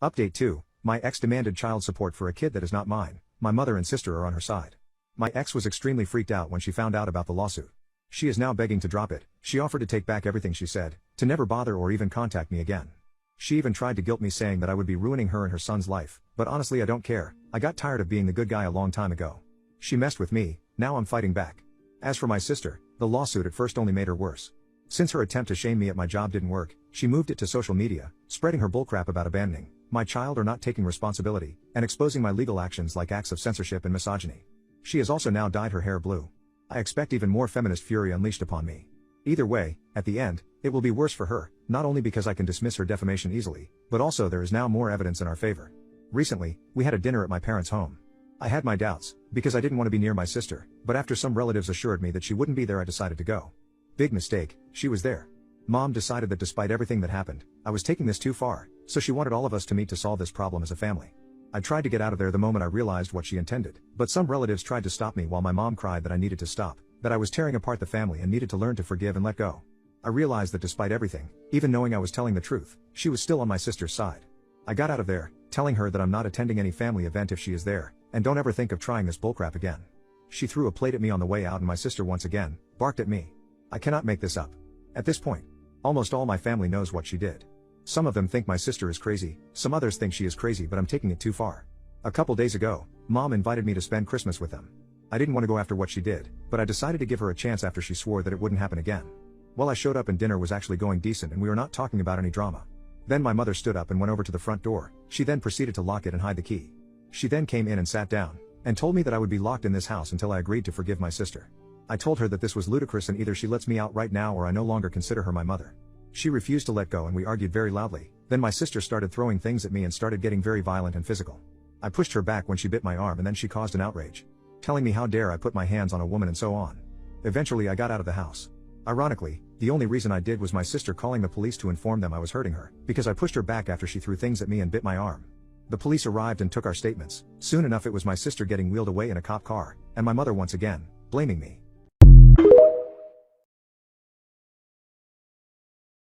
Update 2. My ex demanded child support for a kid that is not mine. My mother and sister are on her side. My ex was extremely freaked out when she found out about the lawsuit. She is now begging to drop it. She offered to take back everything she said, to never bother or even contact me again. She even tried to guilt me, saying that I would be ruining her and her son's life, but honestly I don't care. I got tired of being the good guy a long time ago. She messed with me, now I'm fighting back. As for my sister, the lawsuit at first only made her worse. Since her attempt to shame me at my job didn't work, she moved it to social media, spreading her bullcrap about abandoning my child or not taking responsibility, and exposing my legal actions like acts of censorship and misogyny. She has also now dyed her hair blue. I expect even more feminist fury unleashed upon me. Either way, at the end, it will be worse for her, not only because I can dismiss her defamation easily, but also there is now more evidence in our favor. Recently, we had a dinner at my parents' home. I had my doubts, because I didn't want to be near my sister, but after some relatives assured me that she wouldn't be there, I decided to go. Big mistake, she was there. Mom decided that despite everything that happened, I was taking this too far, so she wanted all of us to meet to solve this problem as a family. I tried to get out of there the moment I realized what she intended, but some relatives tried to stop me while my mom cried that I needed to stop, that I was tearing apart the family and needed to learn to forgive and let go. I realized that despite everything, even knowing I was telling the truth, she was still on my sister's side. I got out of there, telling her that I'm not attending any family event if she is there, and don't ever think of trying this bullcrap again. She threw a plate at me on the way out and my sister once again barked at me. I cannot make this up. At this point, almost all my family knows what she did. Some of them think my sister is crazy, some others think she is crazy, but I'm taking it too far. A couple days ago, Mom invited me to spend Christmas with them. I didn't want to go after what she did, but I decided to give her a chance after she swore that it wouldn't happen again. Well, I showed up and dinner was actually going decent and we were not talking about any drama. Then my mother stood up and went over to the front door. She then proceeded to lock it and hide the key. She then came in and sat down, and told me that I would be locked in this house until I agreed to forgive my sister. I told her that this was ludicrous and either she lets me out right now or I no longer consider her my mother. She refused to let go and we argued very loudly. Then my sister started throwing things at me and started getting very violent and physical. I pushed her back when she bit my arm and then she caused an outrage, telling me how dare I put my hands on a woman and so on. Eventually I got out of the house. Ironically, the only reason I did was my sister calling the police to inform them I was hurting her, because I pushed her back after she threw things at me and bit my arm. The police arrived and took our statements. Soon enough it was my sister getting wheeled away in a cop car, and my mother once again blaming me.